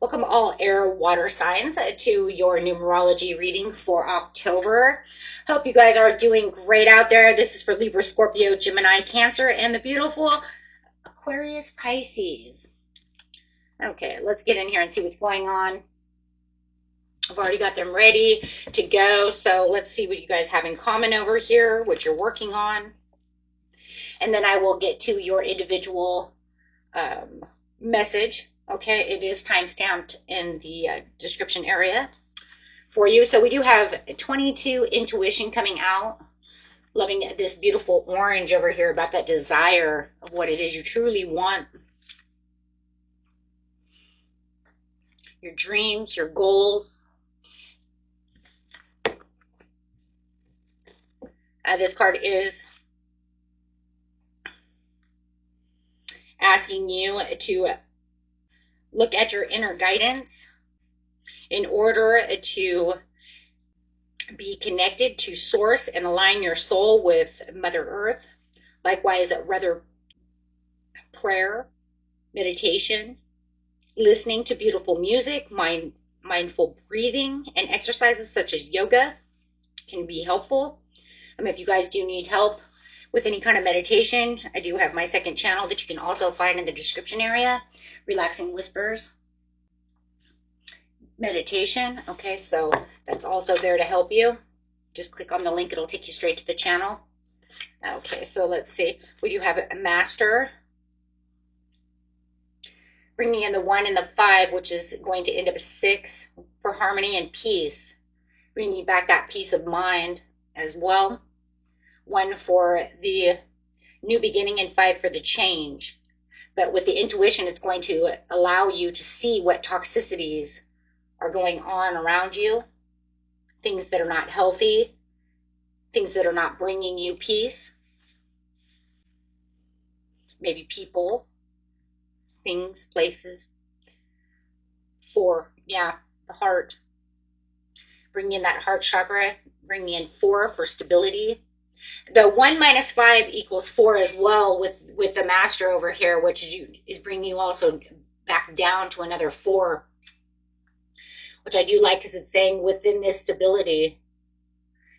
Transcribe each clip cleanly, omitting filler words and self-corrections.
Welcome all air water signs to your numerology reading for October. Hope you guys are doing great out there. This is for Libra, Scorpio, Gemini, Cancer, and the beautiful Aquarius, Pisces. Okay, let's get in here and see what's going on. I've already got them ready to go, so let's see what you guys have in common over here, what you're working on. And then I will get to your individual message. Okay, it is timestamped in the description area for you. So we do have 22 intuition coming out. Loving this beautiful orange over here about that desire of what it is you truly want. Your dreams, your goals. This card is asking you to look at your inner guidance in order to be connected to source and align your soul with Mother Earth. Likewise, rather prayer, meditation, listening to beautiful music, mindful breathing, and exercises such as yoga can be helpful. If you guys do need help with any kind of meditation, I do have my second channel that you can also find in the description area. Relaxing Whispers meditation. Okay, so that's also there to help you. Just click on the link, it'll take you straight to the channel. Okay, so let's see. We do have a Master, bringing in the 1 and the 5, which is going to end up a 6 for harmony and peace. Bringing back that peace of mind as well. 1 for the new beginning and 5 for the change. But with the intuition, it's going to allow you to see what toxicities are going on around you. Things that are not healthy. Things that are not bringing you peace. Maybe people, things, places. 4, yeah, the heart. Bring in that heart chakra. Bring in 4 for stability. The 1 minus 5 equals 4 as well with the Master over here, which is bringing you also back down to another 4, which I do like because it's saying within this stability,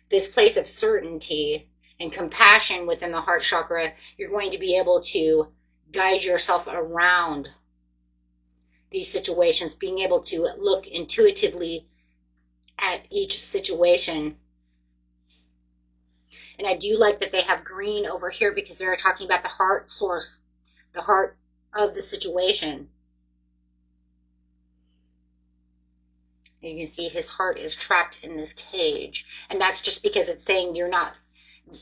this place of certainty and compassion within the heart chakra, you're going to be able to guide yourself around these situations, being able to look intuitively at each situation. And I do like that they have green over here because they're talking about the heart source, the heart of the situation. And you can see his heart is trapped in this cage. And that's just because it's saying you're not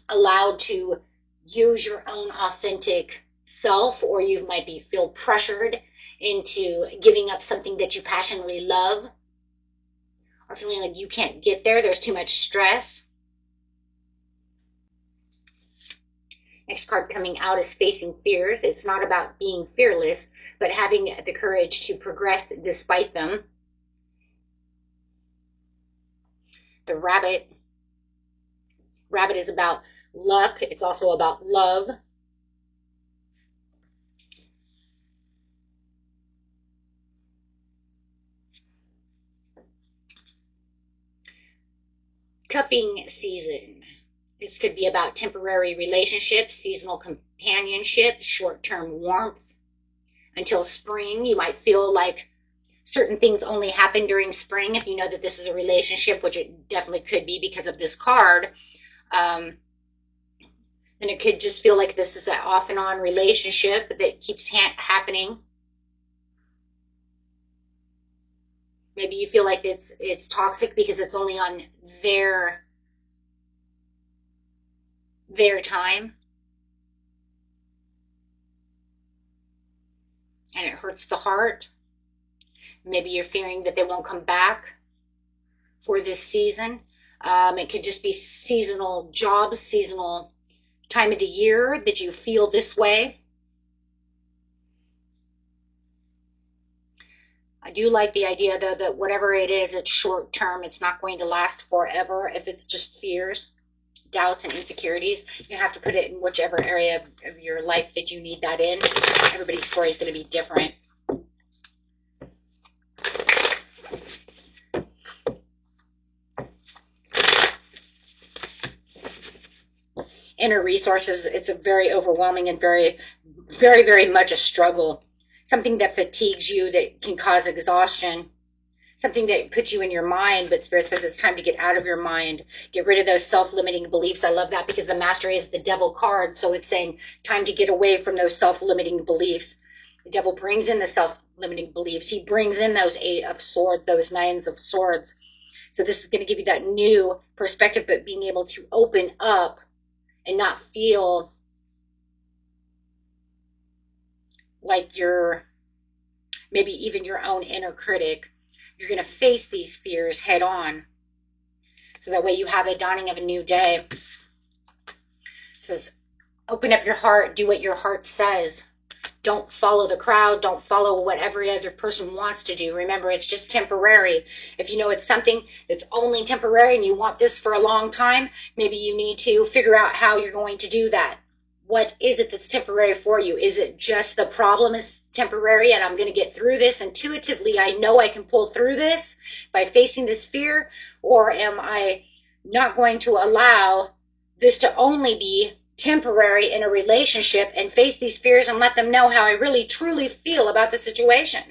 allowed to use your own authentic self, or you might feel pressured into giving up something that you passionately love, or feeling like you can't get there. There's too much stress. Next card coming out is Facing Fears. It's not about being fearless, but having the courage to progress despite them. The Rabbit. Rabbit is about luck. It's also about love. Cuffing season. This could be about temporary relationships, seasonal companionship, short-term warmth. Until spring, you might feel like certain things only happen during spring. If you know that this is a relationship, which it definitely could be because of this card, then it could just feel like this is an off and on relationship that keeps happening. Maybe you feel like it's toxic because it's only on their time, and it hurts the heart. Maybe you're fearing that they won't come back for this season. It could just be seasonal jobs, seasonal time of the year that you feel this way. I do like the idea, though, that whatever it is, it's short term. It's not going to last forever. If it's just fears, doubts, and insecurities, you have to put it in whichever area of your life that you need that in. Everybody's story is going to be different. inner resources. It's a very overwhelming and very, very, very much a struggle. Something that fatigues you, that can cause exhaustion. Something that puts you in your mind, but Spirit says it's time to get out of your mind. Get rid of those self-limiting beliefs. I love that because the Master is the Devil card. So it's saying time to get away from those self-limiting beliefs. The Devil brings in the self-limiting beliefs. He brings in those 8 of Swords, those 9s of Swords. So this is going to give you that new perspective, but being able to open up and not feel like you're maybe even your own inner critic. You're going to face these fears head on. So that way you have a dawning of a new day. It says, open up your heart, do what your heart says. Don't follow the crowd. Don't follow what every other person wants to do. Remember, it's just temporary. If you know it's something that's only temporary and you want this for a long time, maybe you need to figure out how you're going to do that. What is it that's temporary for you? Is it just the problem is temporary and I'm going to get through this intuitively? I know I can pull through this by facing this fear. Or am I not going to allow this to only be temporary in a relationship and face these fears and let them know how I really truly feel about the situation?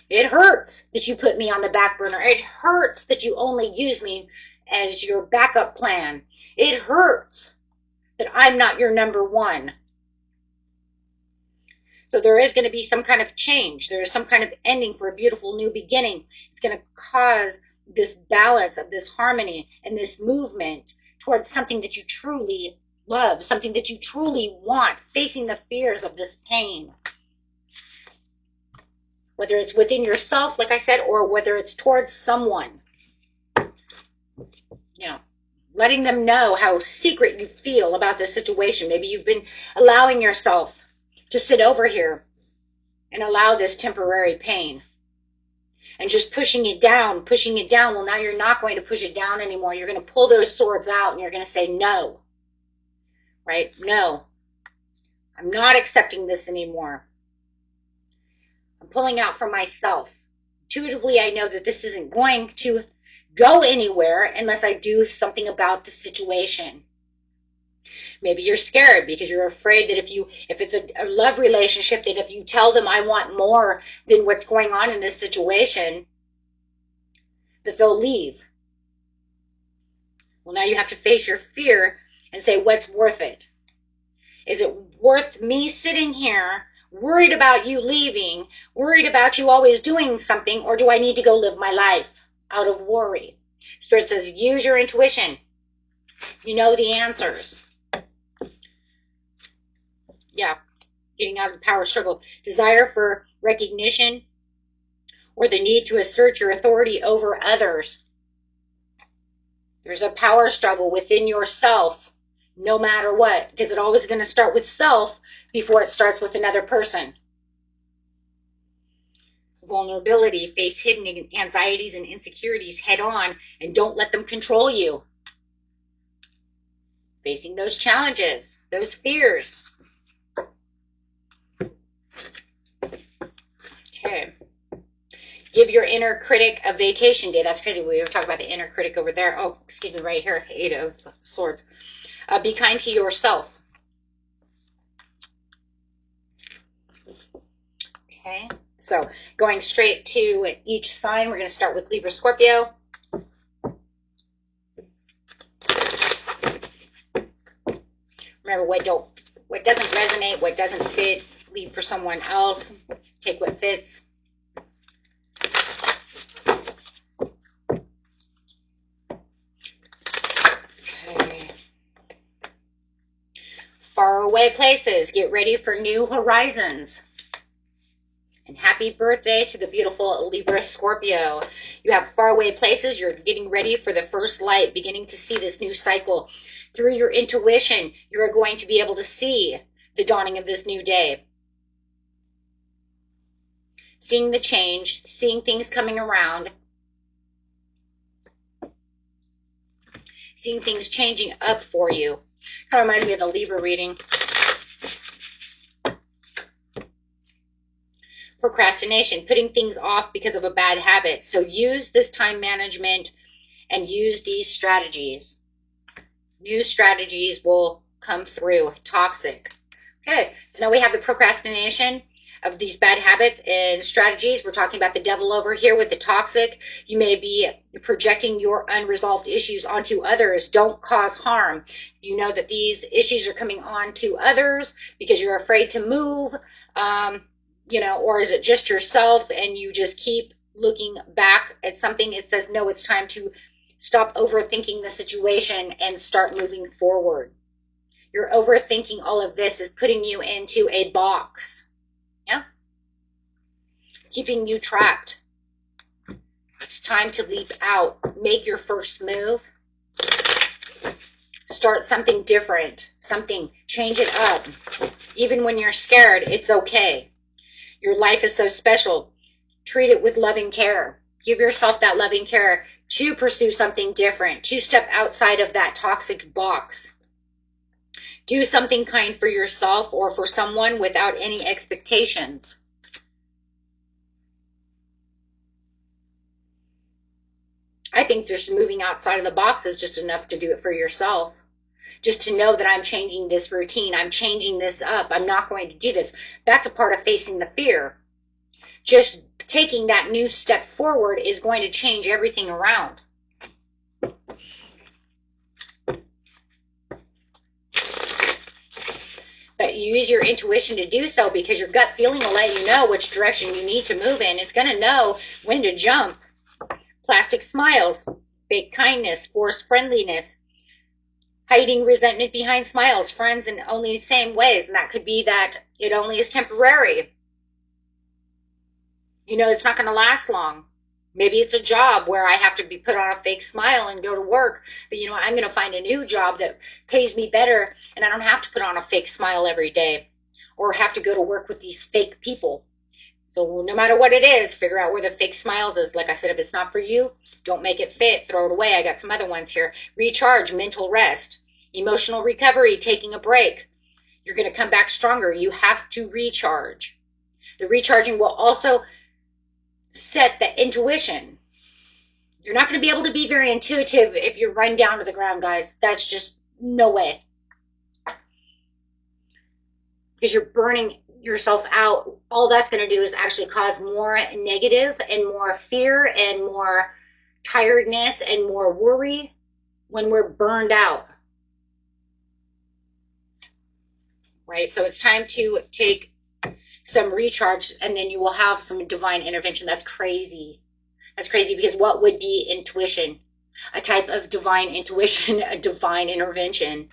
It hurts that you put me on the back burner. It hurts that you only use me as your backup plan. It hurts that I'm not your number one. So there is going to be some kind of change. There is some kind of ending for a beautiful new beginning. It's going to cause this balance of this harmony and this movement towards something that you truly love, something that you truly want, facing the fears of this pain. Whether it's within yourself, like I said, or whether it's towards someone. Yeah. Letting them know how secret you feel about this situation. Maybe you've been allowing yourself to sit over here and allow this temporary pain. And just pushing it down, pushing it down. Well, now you're not going to push it down anymore. You're going to pull those swords out and you're going to say no. Right? No. I'm not accepting this anymore. I'm pulling out for myself. Intuitively, I know that this isn't going to go anywhere unless I do something about the situation. Maybe you're scared because you're afraid that if it's a love relationship, that if you tell them I want more than what's going on in this situation, that they'll leave. Well, now you have to face your fear and say, what's worth it? Is it worth me sitting here worried about you leaving, worried about you always doing something, or do I need to go live my life out of worry? Spirit says, use your intuition. You know the answers. Yeah, getting out of the power struggle. Desire for recognition or the need to assert your authority over others. There's a power struggle within yourself, no matter what, because it's always going to start with self before it starts with another person. Vulnerability, face hidden anxieties and insecurities head on and don't let them control you. Facing those challenges, those fears. Okay. Give your inner critic a vacation day. That's crazy. We were talking about the inner critic over there. Oh, excuse me, right here. 8 of Swords. Be kind to yourself. Okay. So going straight to each sign, we're going to start with Libra, Scorpio. Remember, what doesn't resonate, what doesn't fit, leave for someone else. Take what fits. Okay. Faraway places. Get ready for new horizons. And happy birthday to the beautiful Libra, Scorpio. You have faraway places. You're getting ready for the first light, beginning to see this new cycle. Through your intuition, you're going to be able to see the dawning of this new day. Seeing the change, seeing things coming around. Seeing things changing up for you. Kind of reminds me of the Libra reading. Procrastination, putting things off because of a bad habit. So use this time management and use these strategies. New strategies will come through. Toxic. Okay, so now we have the procrastination of these bad habits and strategies. We're talking about the devil over here with the toxic. You may be projecting your unresolved issues onto others. Don't cause harm. You know that these issues are coming on to others because you're afraid to move, you know, or is it just yourself and you just keep looking back at something? It says, no, it's time to stop overthinking the situation and start moving forward. Your overthinking all of this is putting you into a box. Yeah? Keeping you trapped. It's time to leap out. Make your first move. Start something different. Something. Change it up. Even when you're scared, it's okay. Your life is so special. Treat it with loving care. Give yourself that loving care to pursue something different. To step outside of that toxic box. Do something kind for yourself or for someone without any expectations. I think just moving outside of the box is just enough to do it for yourself. Just to know that I'm changing this routine. I'm changing this up. I'm not going to do this. That's a part of facing the fear. Just taking that new step forward is going to change everything around. But you use your intuition to do so because your gut feeling will let you know which direction you need to move in. It's going to know when to jump. Plastic smiles, fake kindness, forced friendliness, hiding resentment behind smiles, friends in only the same ways. And that could be that it only is temporary. You know, it's not going to last long. Maybe it's a job where I have to be put on a fake smile and go to work. But you know, I'm going to find a new job that pays me better and I don't have to put on a fake smile every day or have to go to work with these fake people. So no matter what it is, figure out where the fake smiles is. Like I said, if it's not for you, don't make it fit. Throw it away. I got some other ones here. Recharge, mental rest, emotional recovery, taking a break. You're going to come back stronger. You have to recharge. The recharging will also set the intuition. You're not going to be able to be very intuitive if you're run down to the ground, guys. That's just no way. Because you're burning yourself out. All that's going to do is actually cause more negative and more fear and more tiredness and more worry when we're burned out. Right? So it's time to take some recharge, and then you will have some divine intervention. That's crazy. That's crazy because what would be intuition? A type of divine intuition, a divine intervention.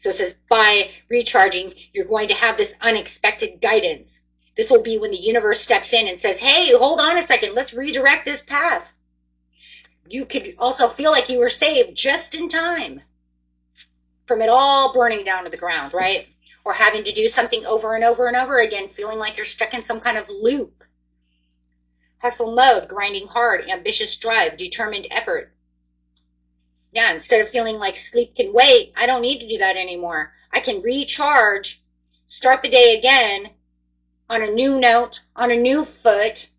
So it says by recharging, you're going to have this unexpected guidance. This will be when the universe steps in and says, hey, hold on a second, let's redirect this path. You could also feel like you were saved just in time from it all burning down to the ground, right? Or having to do something over and over and over again, feeling like you're stuck in some kind of loop. Hustle mode, grinding hard, ambitious drive, determined effort. Yeah, instead of feeling like sleep can wait, I don't need to do that anymore. I can recharge, start the day again on a new note, on a new foot.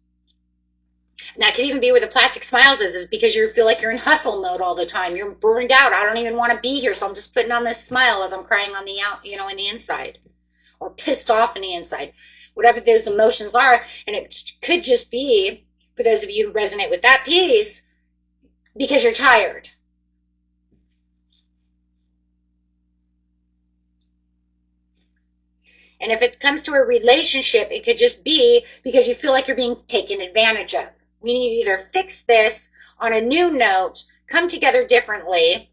And that could even be where the plastic smiles is because you feel like you're in hustle mode all the time. You're burned out. I don't even want to be here, so I'm just putting on this smile as I'm crying on the out, you know, in the inside, or pissed off in the inside, whatever those emotions are. And it could just be, for those of you who resonate with that piece, because you're tired. And if it comes to a relationship, it could just be because you feel like you're being taken advantage of. We need to either fix this on a new note, come together differently,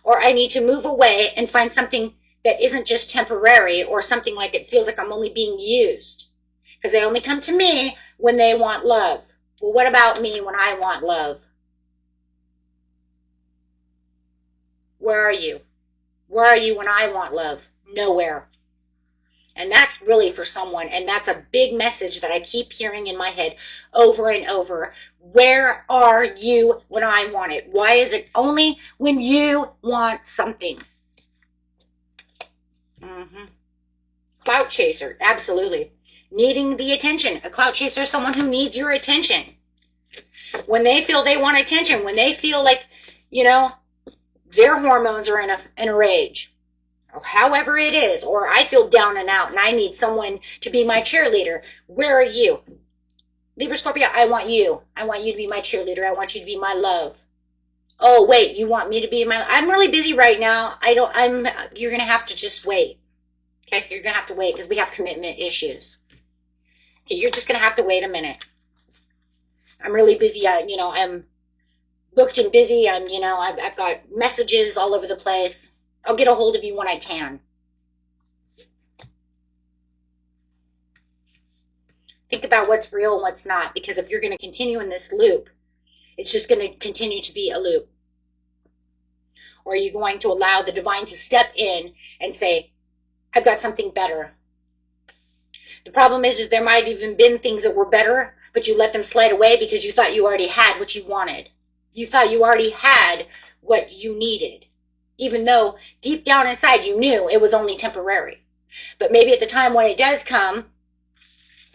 or I need to move away and find something that isn't just temporary or something like it feels like I'm only being used. Because they only come to me when they want love. Well, what about me when I want love? Where are you? Where are you when I want love? Nowhere. And that's really for someone, and that's a big message that I keep hearing in my head over and over. Where are you when I want it? Why is it only when you want something? Clout chaser, absolutely. Needing the attention. A clout chaser is someone who needs your attention. When they feel they want attention, when they feel like, you know, their hormones are in a rage. however it is, or I feel down and out and I need someone to be my cheerleader. Where are you? Libra, Scorpio, I want you. I want you to be my cheerleader. I want you to be my love. Oh, wait, you want me to be I'm really busy right now. You're going to have to just wait. Okay, you're going to have to wait because we have commitment issues. Okay, you're just going to have to wait a minute. I'm really busy. I'm booked and busy. I've got messages all over the place. I'll get a hold of you when I can. Think about what's real and what's not, because if you're going to continue in this loop, it's just going to continue to be a loop. Or are you going to allow the divine to step in and say, I've got something better? The problem is there might have even been things that were better, but you let them slide away because you thought you already had what you wanted. You thought you already had what you needed, even though deep down inside you knew it was only temporary. But maybe at the time when it does come,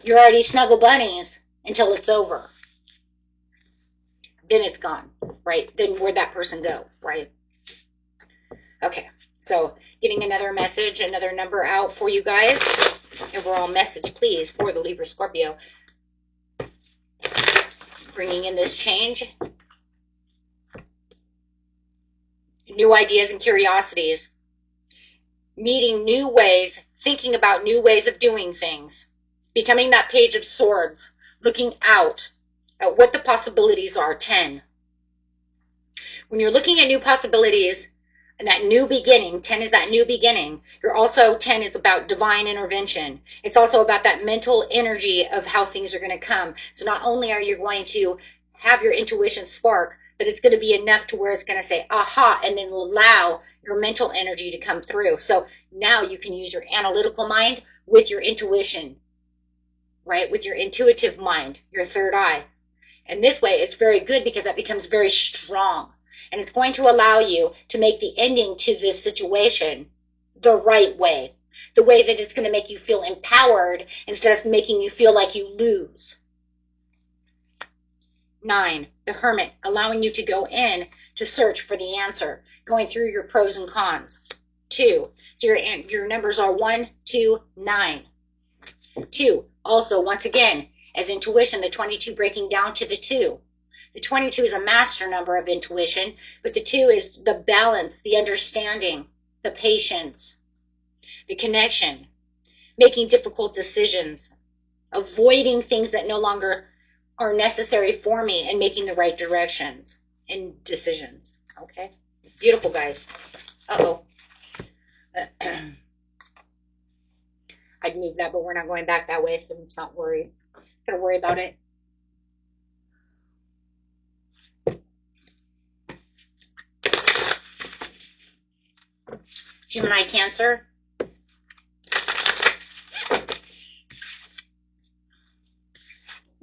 you're already snuggle bunnies until it's over. Then it's gone, right? Then where'd that person go, right? Okay, so getting another message, another number out for you guys. Overall message, please, for the Libra Scorpio. Bringing in this change. New ideas and curiosities. Meeting new ways, thinking about new ways of doing things. Becoming that Page of Swords. Looking out at what the possibilities are. 10. When you're looking at new possibilities and that new beginning, 10 is that new beginning. 10 is about divine intervention. It's also about that mental energy of how things are going to come. So not only are you going to have your intuition spark, but it's going to be enough to where it's going to say, aha, and then allow your mental energy to come through. So now you can use your analytical mind with your intuition, right? With your intuitive mind, your third eye. And this way, it's very good because that becomes very strong. And it's going to allow you to make the ending to this situation the right way. The way that it's going to make you feel empowered instead of making you feel like you lose. 9, the Hermit, allowing you to go in to search for the answer, going through your pros and cons. 2, so your numbers are 1, 2, 9. 2, also, once again, as intuition, the 22 breaking down to the 2. The 22 is a master number of intuition, but the 2 is the balance, the understanding, the patience, the connection, making difficult decisions, avoiding things that no longer are necessary for me, and making the right directions and decisions. Okay? Beautiful, guys. Uh-oh. I'd move that, but we're not going back that way, so let's not worry. Gotta worry about it. Gemini, Cancer.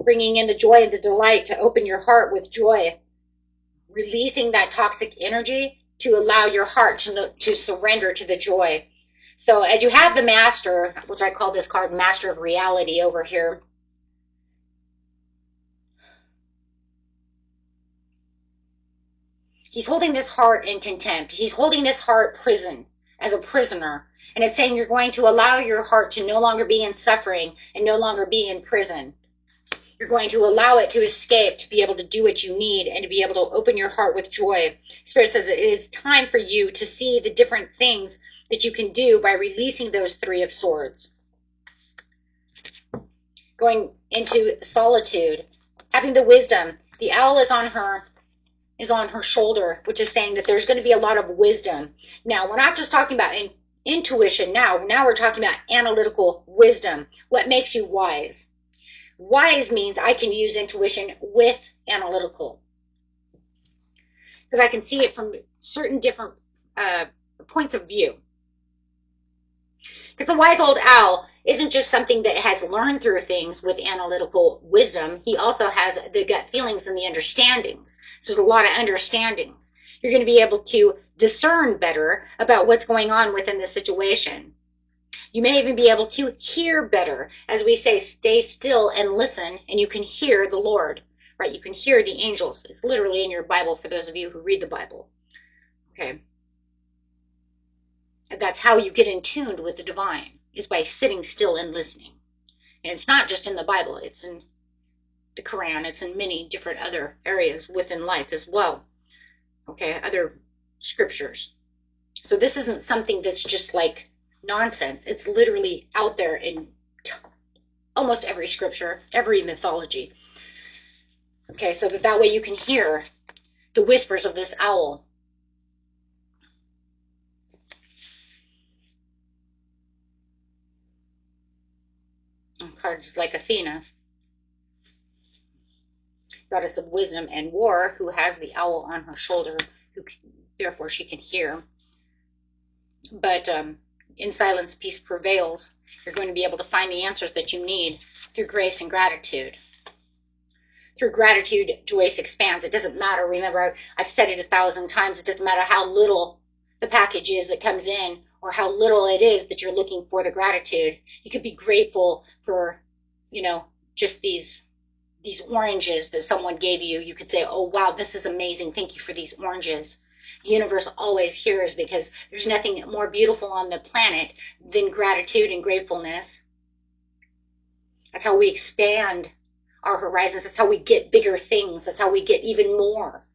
Bringing in the joy and the delight to open your heart with joy. Releasing that toxic energy to allow your heart to surrender to the joy. So as you have the Master, which I call this card Master of Reality over here, he's holding this heart in contempt. He's holding this heart prison, as a prisoner. And it's saying you're going to allow your heart to no longer be in suffering and no longer be in prison. You're going to allow it to escape, to be able to do what you need, and to be able to open your heart with joy. Spirit says it is time for you to see the different things that you can do by releasing those 3 of Swords. Going into solitude, having the wisdom. The owl is on her shoulder, which is saying that there's going to be a lot of wisdom. Now, we're not just talking about intuition now. Now we're talking about analytical wisdom. What makes you wise? Wise means I can use intuition with analytical. Because I can see it from certain different points of view. Because the wise old owl isn't just something that has learned through things with analytical wisdom. He also has the gut feelings and the understandings. So there's a lot of understandings. You're going to be able to discern better about what's going on within the situation. You may even be able to hear better. As we say, stay still and listen, and you can hear the Lord, right? You can hear the angels. It's literally in your Bible for those of you who read the Bible. Okay. That's how you get in tune with the divine, is by sitting still and listening. And it's not just in the Bible, it's in the Quran, it's in many different other areas within life as well. Okay, other scriptures. So this isn't something that's just like nonsense. It's literally out there in almost every scripture, every mythology. Okay, so that way you can hear the whispers of this owl. Cards like Athena, goddess of wisdom and war, who has the owl on her shoulder, who therefore she can hear. But in silence, peace prevails. You're going to be able to find the answers that you need through grace and gratitude. Through gratitude, joy expands. It doesn't matter. Remember, I've said it 1,000 times. It doesn't matter how little the package is that comes in, or how little it is that you're looking for the gratitude. You could be grateful for, you know, just these oranges that someone gave you. You could say, oh, wow, this is amazing. Thank you for these oranges. The universe always hears, because there's nothing more beautiful on the planet than gratitude and gratefulness. That's how we expand our horizons. That's how we get bigger things. That's how we get even more.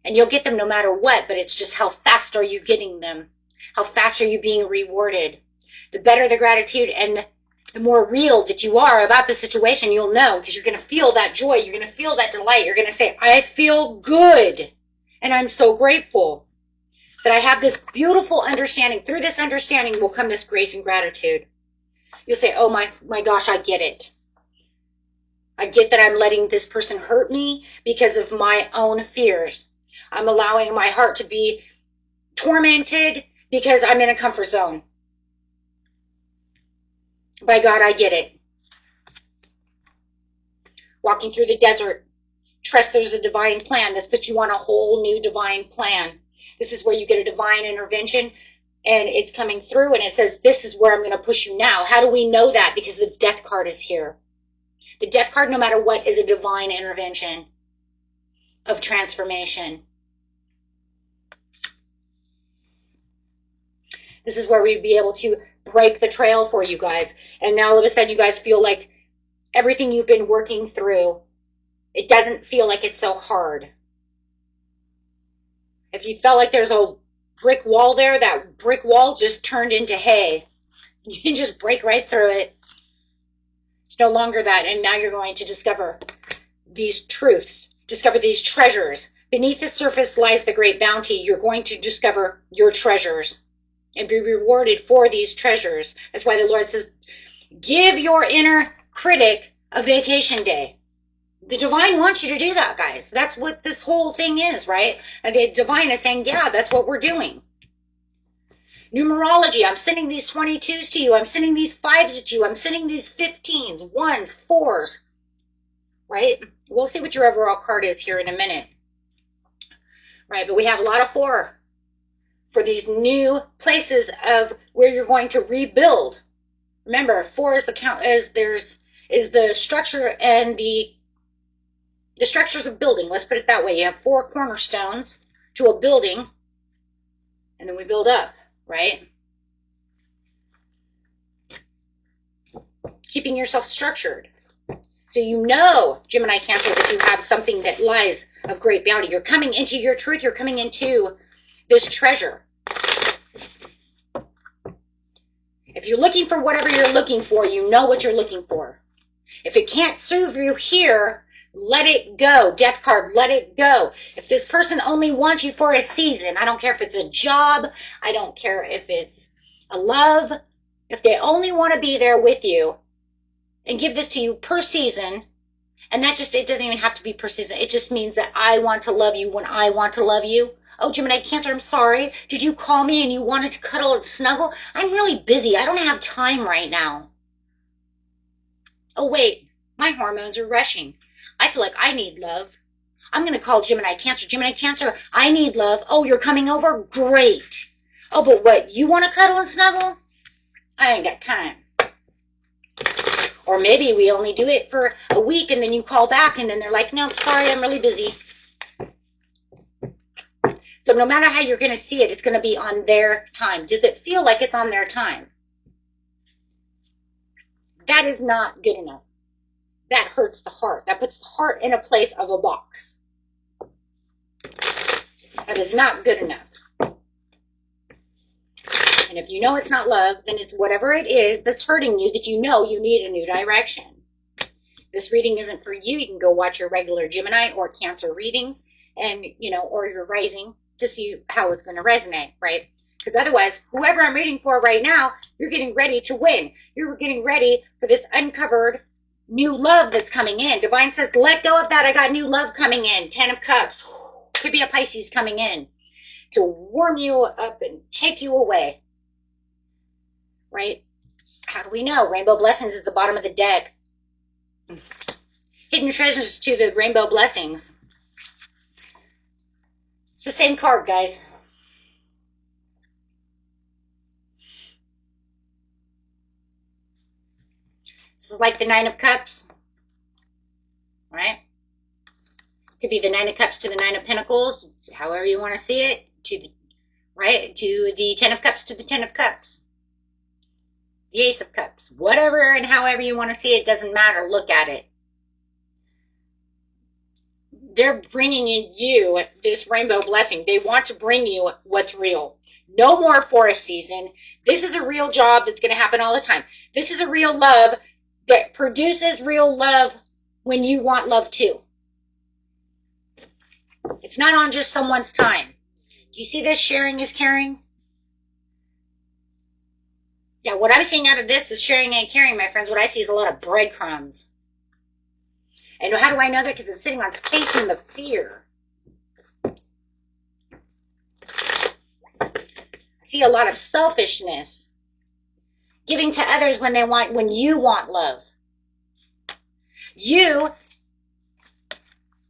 And you'll get them no matter what, but it's just how fast are you getting them? How fast are you being rewarded? The better the gratitude and the more real that you are about the situation, you'll know, because you're going to feel that joy. You're going to feel that delight. You're going to say, I feel good. And I'm so grateful that I have this beautiful understanding. Through this understanding will come this grace and gratitude. You'll say, oh my gosh, I get it. I get that I'm letting this person hurt me because of my own fears. I'm allowing my heart to be tormented because I'm in a comfort zone. By God, I get it. Walking through the desert, trust there's a divine plan that's put you on a whole new divine plan. This is where you get a divine intervention, and it's coming through, and it says, this is where I'm going to push you now. How do we know that? Because the death card is here. The death card, no matter what, is a divine intervention of transformation. This is where we'd be able to break the trail for you guys. And now all of a sudden you guys feel like everything you've been working through, it doesn't feel like it's so hard. If you felt like there's a brick wall there, that brick wall just turned into hay. You can just break right through it. It's no longer that. And now you're going to discover these truths, discover these treasures. Beneath the surface lies the great bounty. You're going to discover your treasures and be rewarded for these treasures. That's why the Lord says, give your inner critic a vacation day. The divine wants you to do that, guys. That's what this whole thing is, right? And the divine is saying, yeah, that's what we're doing. Numerology, I'm sending these 22s to you. I'm sending these 5s at you. I'm sending these 15s, 1s, 4s, right? We'll see what your overall card is here in a minute. Right, but we have a lot of 4 for these new places of where you're going to rebuild. Remember, 4 is the count, is the structure and the structures of building. Let's put it that way. You have 4 cornerstones to a building, and then we build up, right? Keeping yourself structured. So you know, Gemini, Cancer, that you have something that lies of great bounty. You're coming into your truth. You're coming into this treasure. If you're looking for whatever you're looking for, you know what you're looking for. If it can't serve you here, let it go. Death card, let it go. If this person only wants you for a season, I don't care if it's a job, I don't care if it's a love, if they only want to be there with you and give this to you per season, and that just, it doesn't even have to be per season. It just means that I want to love you when I want to love you. Oh, Gemini, Cancer, I'm sorry. Did you call me and you wanted to cuddle and snuggle? I'm really busy. I don't have time right now. Oh, wait, my hormones are rushing. I feel like I need love. I'm going to call Gemini, Cancer. Gemini, Cancer, I need love. Oh, you're coming over? Great. Oh, but what, you want to cuddle and snuggle? I ain't got time. Or maybe we only do it for a week and then you call back and then they're like, no, sorry, I'm really busy. So no matter how you're going to see it, it's going to be on their time. Does it feel like it's on their time? That is not good enough. That hurts the heart. That puts the heart in a place of a box. That is not good enough. And if you know it's not love, then it's whatever it is that's hurting you that you know you need a new direction. This reading isn't for you. You can go watch your regular Gemini or Cancer readings and, or your rising to see how it's going to resonate, right? Because otherwise, whoever I'm reading for right now, you're getting ready to win. You're getting ready for this uncovered new love that's coming in. Divine says, let go of that. I got new love coming in. 10 of Cups. Could be a Pisces coming in to warm you up and take you away. Right? How do we know? Rainbow Blessings is at the bottom of the deck. Hidden treasures to the rainbow blessings. It's the same card, guys. This is like the 9 of Cups. Right? Could be the 9 of Cups to the 9 of Pentacles, however you want to see it. To the 10 of Cups to the 10 of Cups. The Ace of Cups. Whatever and however you want to see it, doesn't matter. Look at it. They're bringing you this rainbow blessing. They want to bring you what's real. No more forest season. This is a real job that's going to happen all the time. This is a real love that produces real love when you want love too. It's not on just someone's time. Do you see this? Sharing is caring. Yeah, what I'm seeing out of this is sharing and caring, my friends. What I see is a lot of breadcrumbs. And how do I know that? Because it's sitting on facing the fear. I see a lot of selfishness. Giving to others when you want love. You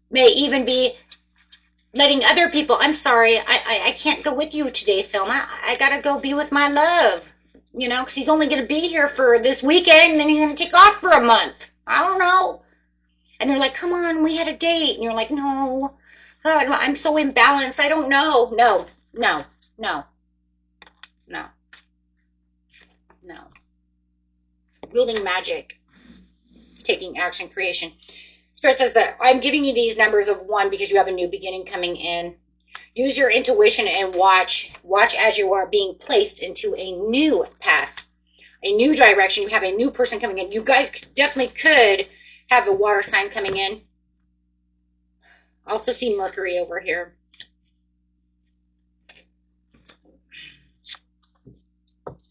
may even be letting other people, I'm sorry, I can't go with you today, Phil. I gotta go be with my love. Because he's only going to be here for this weekend, and then he's going to take off for a month. I don't know. And they're like, come on, we had a date. And you're like, no, God, I'm so imbalanced. I don't know. No. Wielding magic. Taking action, creation. Spirit says that I'm giving you these numbers of 1 because you have a new beginning coming in. Use your intuition and watch as you are being placed into a new path, a new direction. You have a new person coming in. You guys definitely could have a water sign coming in. I also see Mercury over here.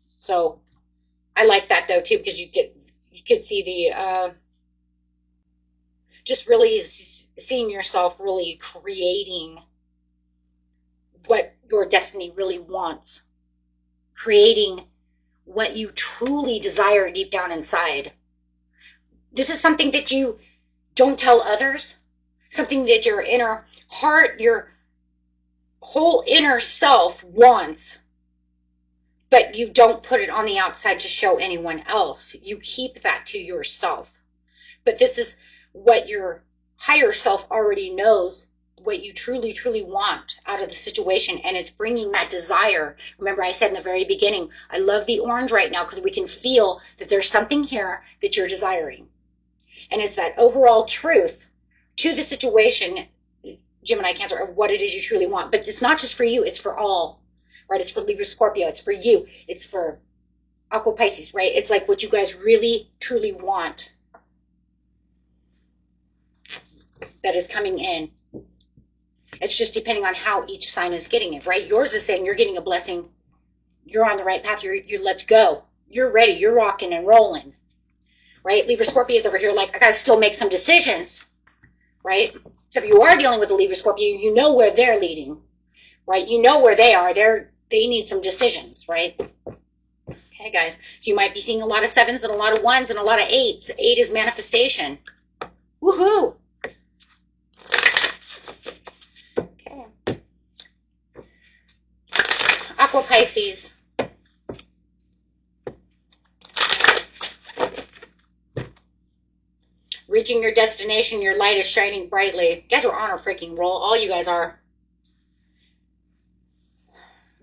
So I like that though too, because you could see the just really seeing yourself really creating what your destiny really wants. Creating what you truly desire deep down inside. This is something that you don't tell others. Something that your inner heart, your whole inner self wants. But you don't put it on the outside to show anyone else. You keep that to yourself. But this is what your higher self already knows, what you truly, truly want out of the situation, and it's bringing that desire. Remember, I said in the very beginning, I love the orange right now because we can feel that there's something here that you're desiring. And it's that overall truth to the situation, Gemini, Cancer, of what it is you truly want. But it's not just for you, it's for all, right? It's for Libra, Scorpio, it's for you, it's for Aqua, Pisces, right? It's like what you guys really, truly want that is coming in. It's just depending on how each sign is getting it, right? Yours is saying you're getting a blessing. You're on the right path. You're let's go. You're ready. You're rocking and rolling, right? Libra, Scorpio is over here like, I got to still make some decisions, right? So if you are dealing with a Libra, Scorpio, you know where they're leading, right? You know where they are. They need some decisions, right? Okay, guys. So you might be seeing a lot of 7s and a lot of 1s and a lot of 8s. 8 is manifestation. Woohoo! Aqua, Pisces. Reaching your destination, your light is shining brightly. You guys are on a freaking roll. All you guys are.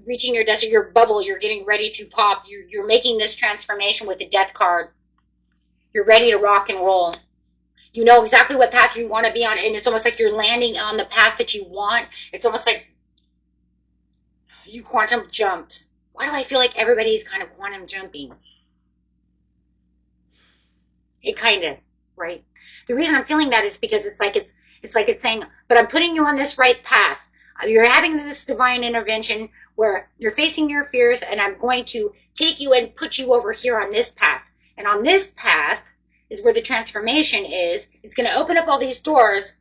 reaching your destiny, your bubble. You're getting ready to pop. You're making this transformation with the death card. You're ready to rock and roll. You know exactly what path you want to be on, and it's almost like you're landing on the path that you want. It's almost like you quantum jumped. Why do I feel like everybody's kind of quantum jumping? It kind of, right? The reason I'm feeling that is because it's like it's saying, but I'm putting you on this right path. You're having this divine intervention where you're facing your fears, and I'm going to take you and put you over here on this path. And on this path is where the transformation is. It's going to open up all these doors,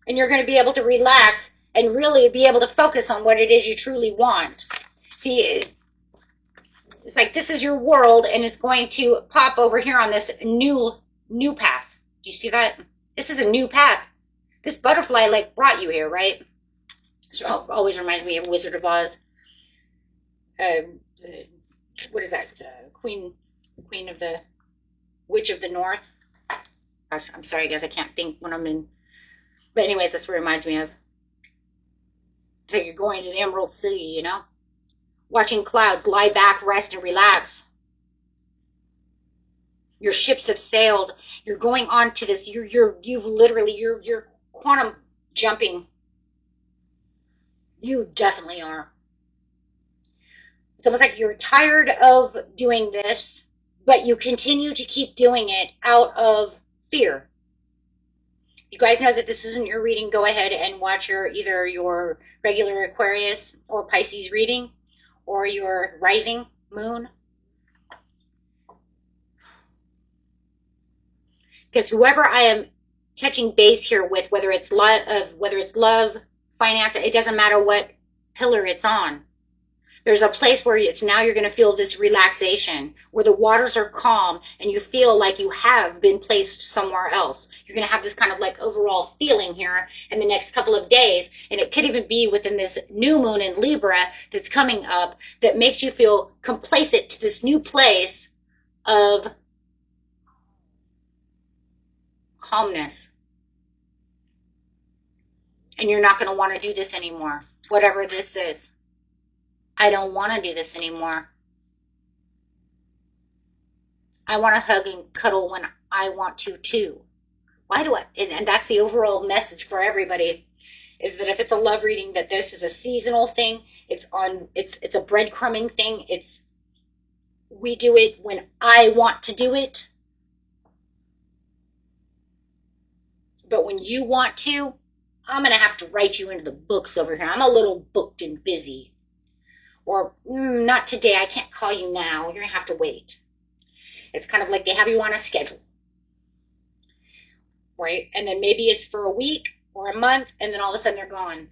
and you're going to be able to relax and really be able to focus on what it is you truly want. See, it's like this is your world, and it's going to pop over here on this new path. Do you see that? This is a new path. This butterfly like brought you here, right? So always reminds me of Wizard of Oz. What is that? Queen of the Witch of the North. I'm sorry, guys, I can't think when I'm in. But anyways, that's what it reminds me of. So you're going to the Emerald City, you know? Watching clouds, lie back, rest, and relax. Your ships have sailed. You're going on to this. You're quantum jumping. You definitely are. It's almost like you're tired of doing this, but you continue to keep doing it out of fear. You guys know that this isn't your reading. Go ahead and watch either your regular Aquarius or Pisces reading or your rising moon. Because whoever I am touching base here with, whether it's love, finance, it doesn't matter what pillar it's on. There's a place where it's now you're going to feel this relaxation, where the waters are calm and you feel like you have been placed somewhere else. You're going to have this kind of like overall feeling here in the next couple of days. And it could even be within this new moon in Libra that's coming up that makes you feel complacent to this new place of calmness. And you're not going to want to do this anymore, whatever this is. I don't want to do this anymore. I want to hug and cuddle when I want to too. Why do I? And that's the overall message for everybody, is that if it's a love reading, that this is a seasonal thing. It's a breadcrumbing thing. We do it when I want to do it. But when you want to, I'm going to have to write you into the books over here. I'm a little booked and busy. Or, not today, I can't call you now. You're going to have to wait. It's kind of like they have you on a schedule. Right? And then maybe it's for a week or a month, and then all of a sudden they're gone.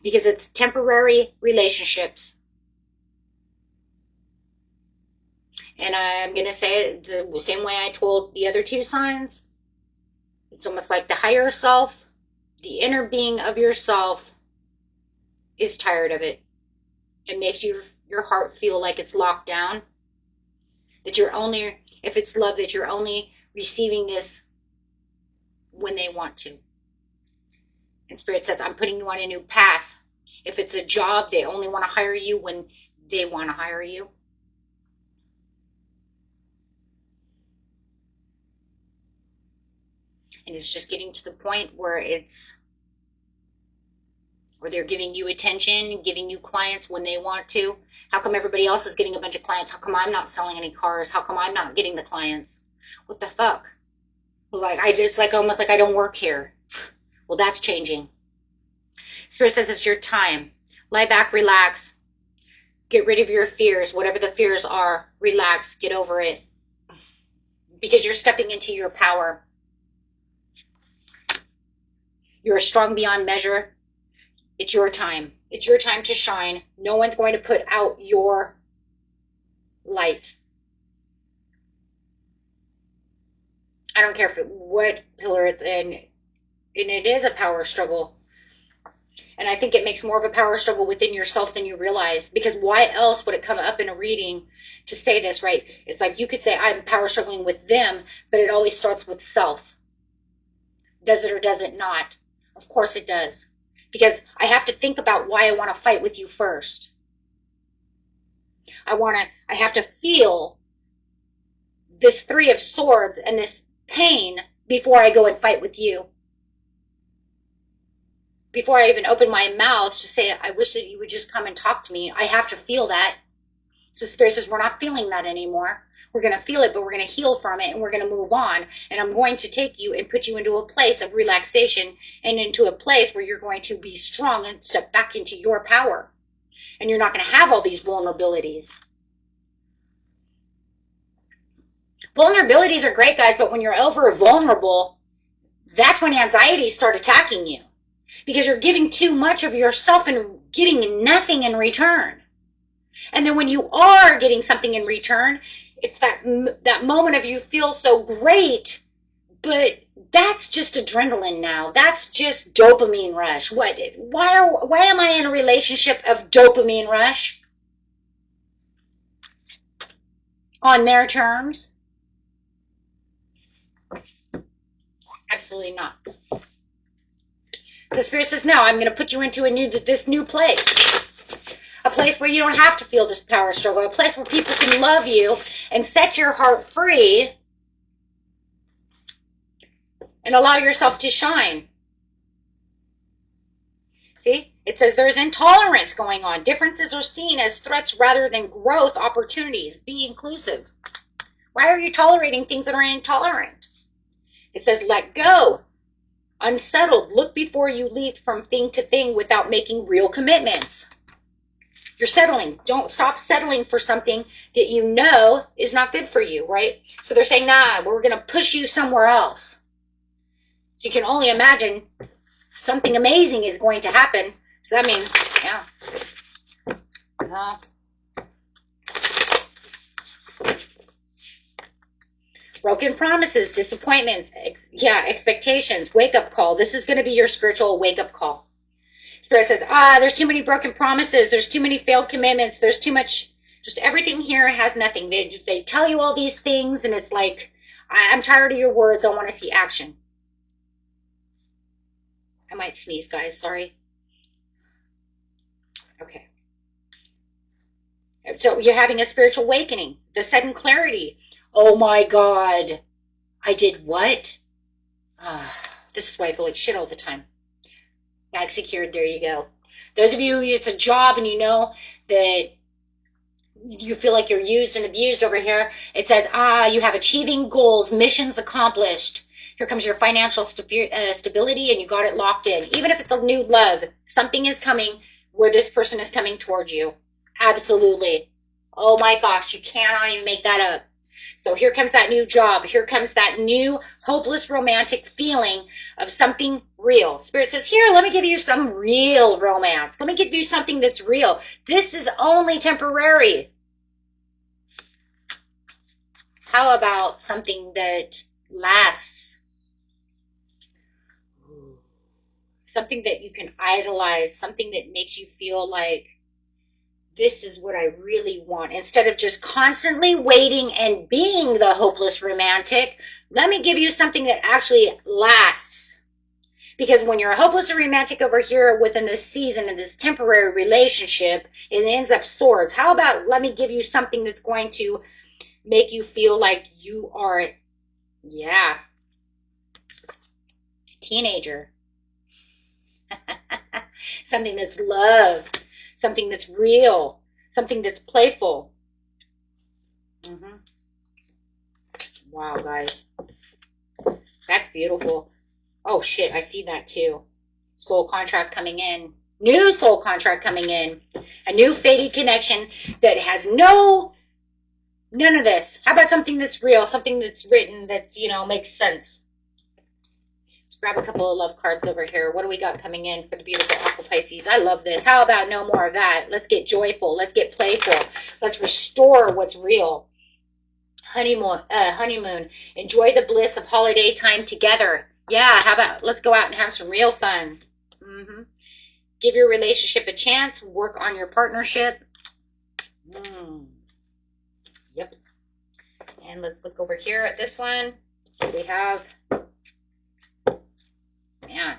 Because it's temporary relationships. And I'm going to say it the same way I told the other two signs. It's almost like the higher self, the inner being of yourself, is tired of it. It makes your heart feel like it's locked down. That you're only, if it's love, that you're only receiving this when they want to. And Spirit says, I'm putting you on a new path. If it's a job, they only want to hire you when they want to hire you. And it's just getting to the point where they're giving you attention, giving you clients when they want to. How come everybody else is getting a bunch of clients? How come I'm not selling any cars? How come I'm not getting the clients? What the fuck? Like, almost like I don't work here. Well, that's changing. Spirit says it's your time. Lie back, relax. Get rid of your fears. Whatever the fears are, relax, get over it. Because you're stepping into your power. You're strong beyond measure. It's your time. It's your time to shine. No one's going to put out your light. I don't care what pillar it's in. And it is a power struggle. And I think it makes more of a power struggle within yourself than you realize. Because why else would it come up in a reading to say this, right? It's like you could say, I'm power struggling with them, but it always starts with self. Does it or does it not? Of course it does. because I have to think about why I want to fight with you first. I have to feel this Three of Swords and this pain before I go and fight with you. Before I even open my mouth to say, I wish that you would just come and talk to me, I have to feel that. So Spirit says, we're not feeling that anymore. We're going to feel it, but we're going to heal from it, and we're going to move on. And I'm going to take you and put you into a place of relaxation and into a place where you're going to be strong and step back into your power. And you're not going to have all these vulnerabilities. Vulnerabilities are great, guys, but when you're over vulnerable, that's when anxieties start attacking you. Because you're giving too much of yourself and getting nothing in return. And then when you are getting something in return, it's that moment of you feel so great, but that's just adrenaline now. That's just dopamine rush. Why am I in a relationship of dopamine rush? On their terms? Absolutely not. The Spirit says, no, I'm going to put you into this new place. A place where you don't have to feel this power struggle. A place where people can love you and set your heart free and allow yourself to shine. See? It says there's intolerance going on. Differences are seen as threats rather than growth opportunities. Be inclusive. Why are you tolerating things that are intolerant? It says let go. Unsettled. Look before you leap from thing to thing without making real commitments. You're settling. Don't stop settling for something that you know is not good for you, right? So they're saying, nah, we're going to push you somewhere else. So you can only imagine something amazing is going to happen. So that means, yeah. Broken promises, disappointments, expectations, wake-up call. This is going to be your spiritual wake-up call. Spirit says, there's too many broken promises. There's too many failed commitments. There's too much, just everything here has nothing. They tell you all these things, and it's like, I'm tired of your words. I want to see action. I might sneeze, guys. Sorry. Okay. So you're having a spiritual awakening. The sudden clarity. Oh my God. I did what? This is why I feel like shit all the time. Bag secured. There you go. Those of you, it's a job and you know that you feel like you're used and abused over here. It says, you have achieving goals, missions accomplished. Here comes your financial stability and you got it locked in. Even if it's a new love, something is coming where this person is coming towards you. Absolutely. Oh my gosh, you cannot even make that up. So here comes that new job. Here comes that new hopeless romantic feeling of something real. Spirit says, here, let me give you some real romance. Let me give you something that's real. This is only temporary. How about something that lasts? Something that you can idolize. Something that makes you feel like, this is what I really want. Instead of just constantly waiting and being the hopeless romantic, let me give you something that actually lasts. Because when you're a hopeless romantic over here within this season in this temporary relationship, it ends up swords. How about let me give you something that's going to make you feel like you are, a teenager. Something that's love. Something that's real, something that's playful. Wow, guys. That's beautiful. Oh, shit, I see that too. Soul contract coming in. New soul contract coming in. A new fated connection that has none of this. How about something that's real, something that's written, that's, makes sense. Grab a couple of love cards over here. What do we got coming in for the beautiful Aqua Pisces? I love this. How about no more of that? Let's get joyful. Let's get playful. Let's restore what's real. Honeymoon. Enjoy the bliss of holiday time together. Yeah, how about let's go out and have some real fun. Give your relationship a chance. Work on your partnership. Yep. And let's look over here at this one. So we have... Man.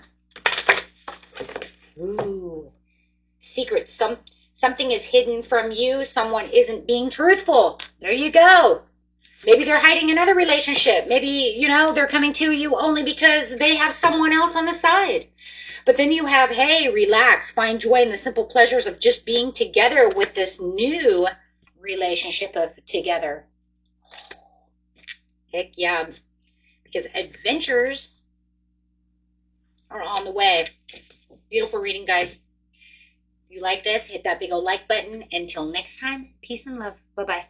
Ooh. Secrets. Something is hidden from you. Someone isn't being truthful. There you go. Maybe they're hiding another relationship. Maybe, you know, they're coming to you only because they have someone else on the side. But then you have, hey, relax, find joy in the simple pleasures of just being together with this new relationship of together. Heck yeah. Because adventures are on the way. Beautiful reading, guys. If you like this, hit that big old like button. Until next time, peace and love. Bye-bye.